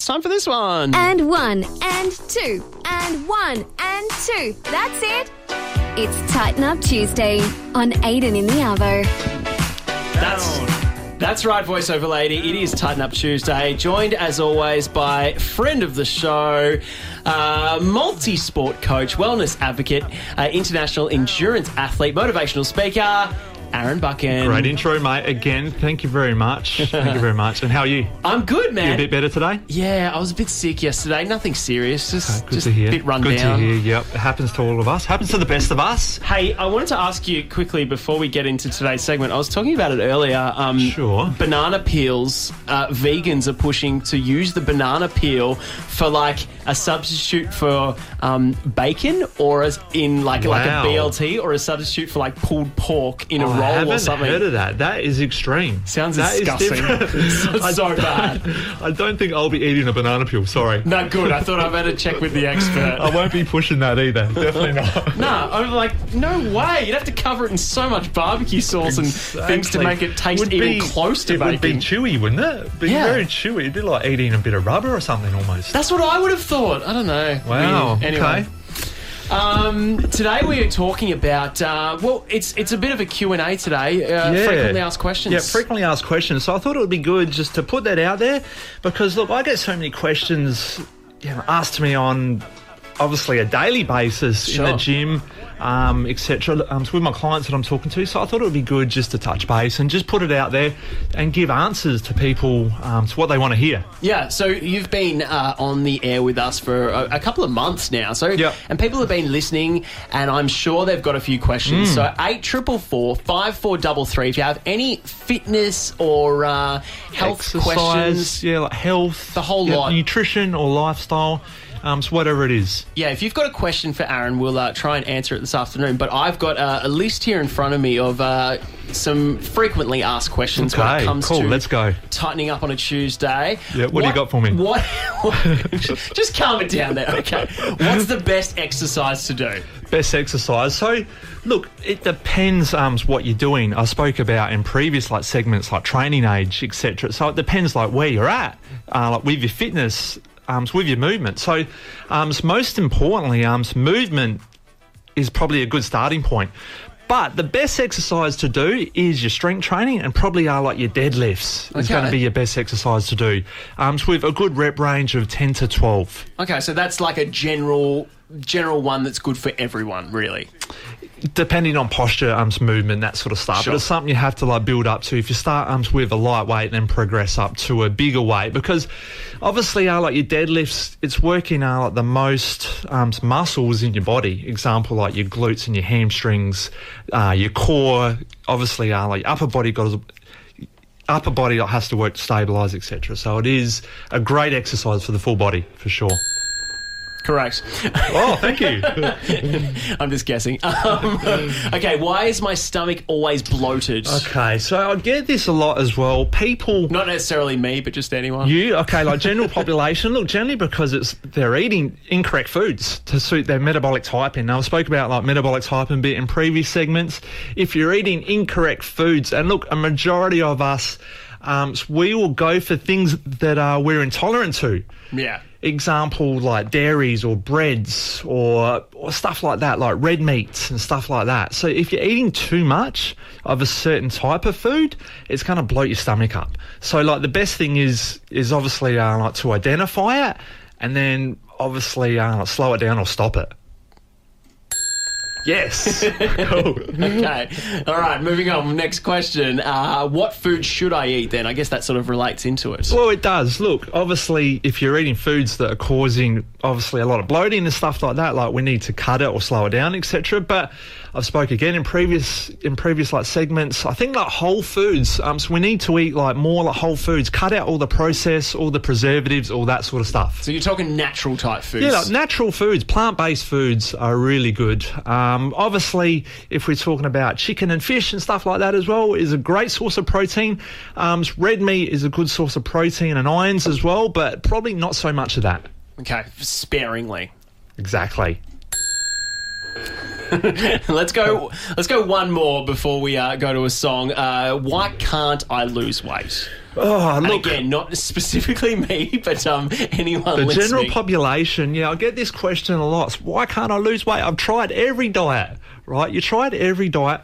It's time for this one. And one, and two, and one, and two. That's it. It's Tighten Up Tuesday on Aiden in the Arvo. That's right, voiceover lady. It is Tighten Up Tuesday, joined as always by friend of the show, multi-sport coach, wellness advocate, international endurance athlete, motivational speaker, Aaron Buchan. Great intro, mate. Again, thank you very much. Thank you very much. And how are you? I'm good, man. You a bit better today? Yeah, I was a bit sick yesterday. Nothing serious. Just to hear. A bit run good down. to hear, yep. It happens to all of us. Happens to the best of us. Hey, I wanted to ask you quickly before we get into today's segment. I was talking about it earlier. Sure. Banana peels. Vegans are pushing to use the banana peel for like a substitute for bacon, or as in like a BLT, or a substitute for like pulled pork in a roll or something. I haven't heard of that. That is extreme. Sounds disgusting. It's so bad. I don't think I'll be eating a banana peel. Sorry. No, good. I thought I better check with the expert. I won't be pushing that either. Definitely not. No, I'm like, no way. You'd have to cover it in so much barbecue sauce and things to make it taste even close to bacon. It would be chewy, wouldn't it? It'd be very chewy. It'd be like eating a bit of rubber or something almost. That's what I would have thought. I don't know. Wow. Anyway. Okay. Today we are talking about, it's a bit of a Q&A today, frequently asked questions. Yeah, frequently asked questions. So I thought it would be good just to put that out there because, look, I get so many questions asked to me on obviously a daily basis in the gym, etc. With my clients that I'm talking to. So I thought it would be good just to touch base and just put it out there and give answers to people to what they want to hear. Yeah, so you've been on the air with us for a couple of months now. And people have been listening, and I'm sure they've got a few questions. So 8444 5433. If you have any fitness or health questions, like health, the whole lot, nutrition or lifestyle. So whatever it is. Yeah, if you've got a question for Aaron, we'll try and answer it this afternoon. But I've got a list here in front of me of some frequently asked questions when it comes to let's go. tightening up on a Tuesday. Yeah, what do you got for me? Just calm it down there, okay? What's the best exercise to do? Best exercise. So, look, it depends what you're doing. I spoke about in previous segments like training age, etc. So it depends where you're at, with your fitness. With your movement. So most importantly, movement is probably a good starting point. But the best exercise to do is your strength training, and probably your deadlifts is going to be your best exercise to do. With a good rep range of 10 to 12. Okay, so that's like a general one that's good for everyone, really. Depending on posture, movement, that sort of stuff. Sure. But it's something you have to build up to. If you start with a lightweight, then progress up to a bigger weight, because obviously your deadlifts, it's working the most muscles in your body. Example your glutes and your hamstrings, your core. Obviously your upper body has to work to stabilise, etc. So it is a great exercise for the full body for sure. Correct. Oh, thank you. I'm just guessing. Okay, why is my stomach always bloated? Okay, so I get this a lot as well. People... Not necessarily me, but just anyone. You? Okay, general population. Look, generally because they're eating incorrect foods to suit their metabolic typing. Now, I spoke about metabolic typing a bit in previous segments. If you're eating incorrect foods, and look, a majority of us, we will go for things that we're intolerant to. Yeah. Example, dairies or breads or stuff like that, like red meats and stuff like that. So if you're eating too much of a certain type of food, it's going to bloat your stomach up. So the best thing is obviously to identify it, and then obviously slow it down or stop it. Yes. Cool. Okay. All right, moving on. Next question. What food should I eat then? I guess that sort of relates into it. Well, it does. Look, obviously, if you're eating foods that are causing, obviously, a lot of bloating and stuff like that, we need to cut it or slow it down, etc. But I've spoke again in previous segments. I think whole foods. So we need to eat more whole foods. Cut out all the processed, all the preservatives, all that sort of stuff. So you're talking natural type foods? Yeah, natural foods, plant-based foods are really good. Obviously, if we're talking about chicken and fish and stuff like that as well, is a great source of protein. Red meat is a good source of protein and ions as well, but probably not so much of that. Okay, sparingly. Exactly. Let's go one more before we go to a song. Why can't I lose weight? Oh, And look. again, not specifically me, but anyone The listening. general population, I get this question a lot. Why can't I lose weight? I've tried every diet, right? You tried every diet.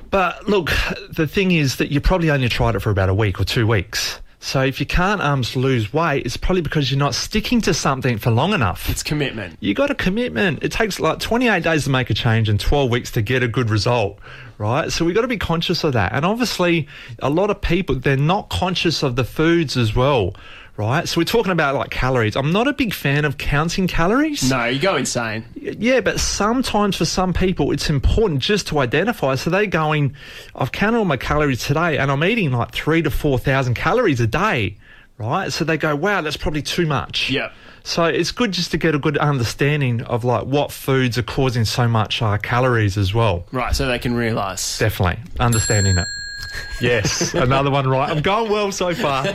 But look, the thing is that you probably only tried it for about a week or 2 weeks. So if you can't lose weight, it's probably because you're not sticking to something for long enough. It's commitment. You got a commitment. It takes like 28 days to make a change and 12 weeks to get a good result, right? So we got to be conscious of that. And obviously, a lot of people, they're not conscious of the foods as well, right? So we're talking about like calories. I'm not a big fan of counting calories. No, you go insane. Yeah, but sometimes for some people, it's important just to identify. So they're going, I've counted all my calories today and I'm eating like 3,000 to 4,000 calories a day, right? So they go, wow, that's probably too much. Yeah. So it's good just to get a good understanding of like what foods are causing so much calories as well. Right, so they can realise. Definitely. Understanding it. Yes, another one right. I'm going well so far.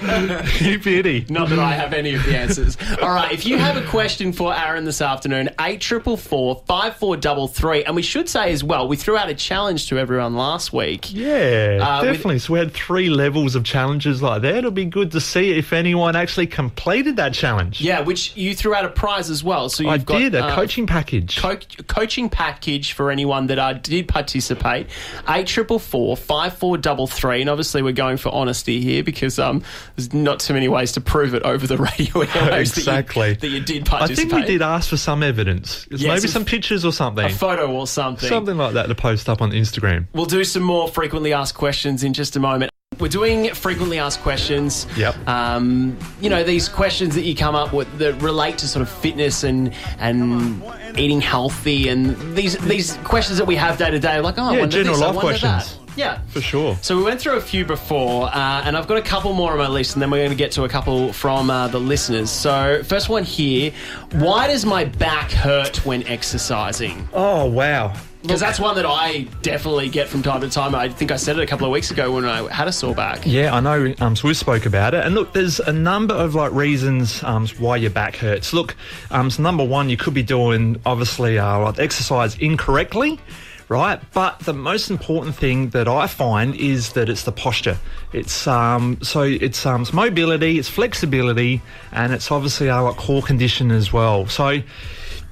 You beauty. Not that I have any of the answers. All right, if you have a question for Aaron this afternoon, 8444 5433. And we should say as well, we threw out a challenge to everyone last week. Yeah, definitely. So we had 3 levels of challenges like that. It'll be good to see if anyone actually completed that challenge. Yeah, which you threw out a prize as well. So you've I did, a coaching package. Coaching package for anyone that did participate. 8444 5433. And obviously we're going for honesty here because there's not too many ways to prove it over the radio airwaves exactly. that you did participate. I think we did ask for some evidence. Maybe some pictures or something. A photo or something. Something like that to post up on Instagram. We'll do some more frequently asked questions in just a moment. We're doing frequently asked questions. Yep. These questions that you come up with that relate to sort of fitness and eating healthy, and these questions that we have day to day, like, I wonder general this, I life wonder questions. that. Yeah. For sure. So we went through a few before, and I've got a couple more on my list, and then we're going to get to a couple from the listeners. So first one here, why does my back hurt when exercising? Oh, wow. Because that's one that I definitely get from time to time. I think I said it a couple of weeks ago when I had a sore back. Yeah, I know. So we spoke about it. And look, there's a number of reasons why your back hurts. Look, so number one, you could be doing, obviously, exercise incorrectly. Right, but the most important thing that I find is that it's the posture. It's it's mobility, it's flexibility, and it's obviously our core condition as well. So,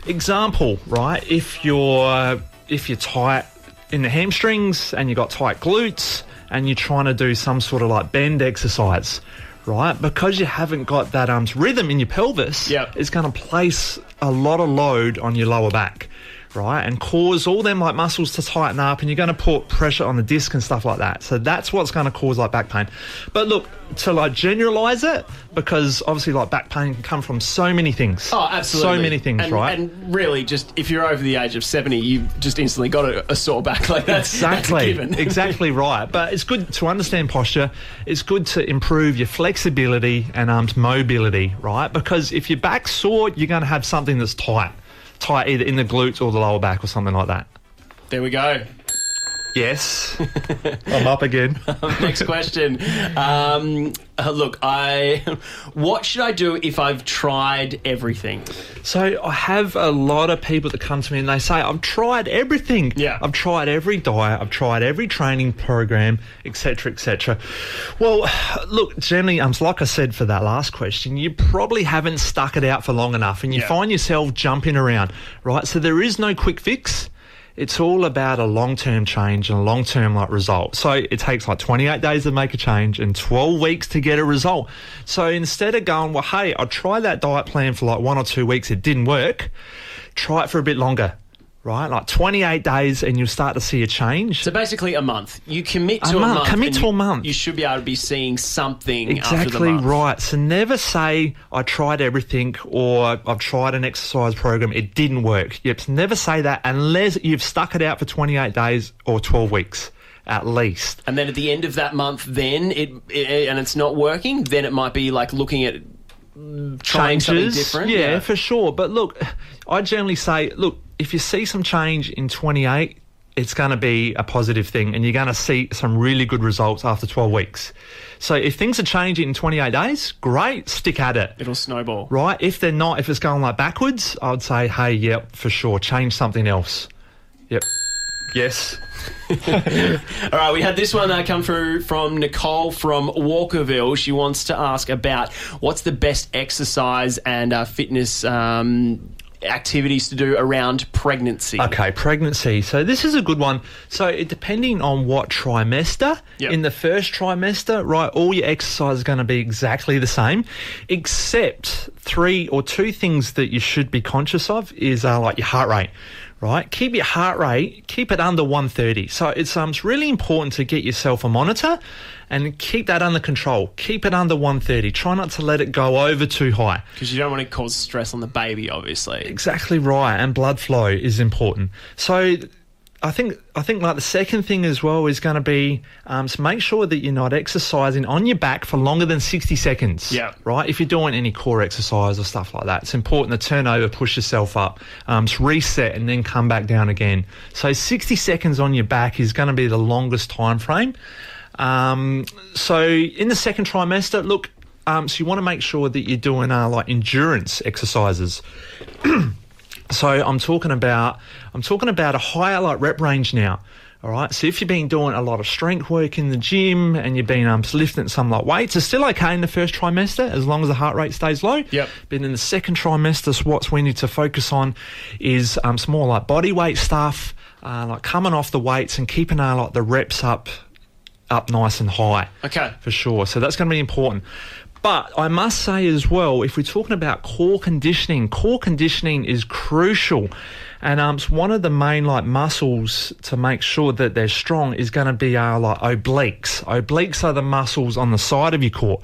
example, right? If you're tight in the hamstrings and you've got tight glutes and you're trying to do some sort of bend exercise, right? Because you haven't got that rhythm in your pelvis, it's going to place a lot of load on your lower back. Right, and cause all them muscles to tighten up, and you're going to put pressure on the disc and stuff like that. So that's what's going to cause back pain. But look, to generalize it, because obviously back pain can come from so many things. Oh, absolutely. So many things, right? And really, just if you're over the age of 70, you've just instantly got a sore back like that. Exactly, that's a given. Exactly right. But it's good to understand posture. It's good to improve your flexibility and mobility, right? Because if your back's sore, you're going to have something that's tight either in the glutes or the lower back or something like that. There we go. Yes. I'm up again. Next question. What should I do if I've tried everything? So I have a lot of people that come to me and they say, I've tried everything. Yeah. I've tried every diet. I've tried every training program, etc., etc. Well, look, generally, like I said for that last question, you probably haven't stuck it out for long enough and you find yourself jumping around, right? So there is no quick fix. It's all about a long-term change and a long-term result. So it takes 28 days to make a change and 12 weeks to get a result. So instead of going, well, hey, I tried that diet plan for 1 or 2 weeks, it didn't work, try it for a bit longer, right? 28 days and you'll start to see a change. So basically a month. You commit to a month. Commit to a month. You should be able to be seeing something after the Exactly month. right. So never say, I tried everything or I've tried an exercise program, it didn't work. Yep, never say that unless you've stuck it out for 28 days or 12 weeks. At least. And then at the end of that month, then and it's not working, then it might be looking at trying something different. Yeah, for sure. But look, I generally say, look, if you see some change in 28, it's going to be a positive thing and you're going to see some really good results after 12 weeks. So if things are changing in 28 days, great, stick at it. It'll snowball. Right? If they're not, if it's going backwards, I would say, hey, yep, for sure, change something else. Yep. Yes. All right, we had this one come through from Nicole from Walkerville. She wants to ask about what's the best exercise and fitness activities to do around pregnancy. Okay, pregnancy. So this is a good one. So depending on what trimester, in the first trimester, right, all your exercise is going to be exactly the same, except 3 or 2 things that you should be conscious of is like your heart rate. Right, keep your heart rate, keep it under 130. So it's really important to get yourself a monitor and keep that under control. Keep it under 130. Try not to let it go over too high. Because you don't want to cause stress on the baby, obviously. Exactly right, and blood flow is important. So I think like the second thing as well is going to be to make sure that you're not exercising on your back for longer than 60 seconds. Yeah. Right? If you're doing any core exercise or stuff like that, it's important to turn over, push yourself up, to reset and then come back down again. So 60 seconds on your back is going to be the longest time frame. So in the second trimester, look, so you want to make sure that you're doing like endurance exercises. So I'm talking about a higher like rep range now. All right. So if you've been doing a lot of strength work in the gym and you've been lifting some like weights, it's still okay in the first trimester as long as the heart rate stays low. Yep. But in the second trimester, what we need to focus on is some more like body weight stuff, like coming off the weights and keeping like the reps up nice and high. Okay. For sure. So that's going to be important. But I must say as well, if we're talking about core conditioning is crucial. And one of the main like muscles to make sure that they're strong is going to be like obliques. Obliques are the muscles on the side of your core,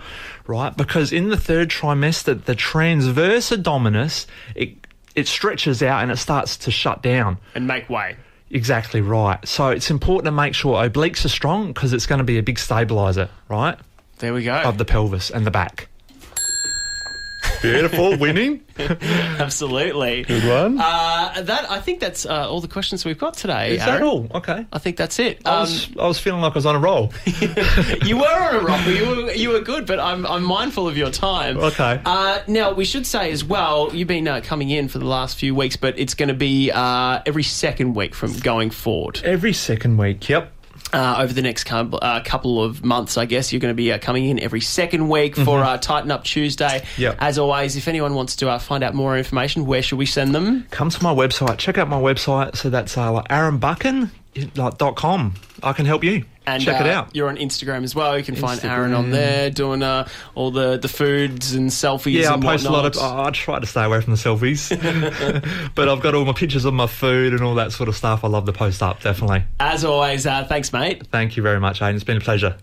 right? Because in the third trimester, the transverse abdominis, it stretches out and it starts to shut down. And make way. Exactly right. So it's important to make sure obliques are strong because it's going to be a big stabiliser, right? There we go. Of the pelvis and the back. Beautiful, winning. Absolutely. Good one. I think that's all the questions we've got today. Is that all? Okay. I think that's it. I was feeling like I was on a roll. You were on a roll. You were good, but I'm mindful of your time. Okay. Now we should say as well, you've been coming in for the last few weeks, but it's going to be every second week from going forward. Every second week. Yep. Over the next couple of months, I guess, you're going to be coming in every second week for Tighten Up Tuesday. Yep. As always, if anyone wants to find out more information, where should we send them? Come to my website. Check out my website. So that's like aaronbuchan.com. I can help you. And check it out. You're on Instagram as well. You can find Aaron on there doing all the foods and selfies. Yeah, and I post whatnot. a lot of. I try to stay away from the selfies, but I've got all my pictures of my food and all that sort of stuff. I love to post up, definitely. As always, thanks, mate. Thank you very much, Aiden. It's been a pleasure.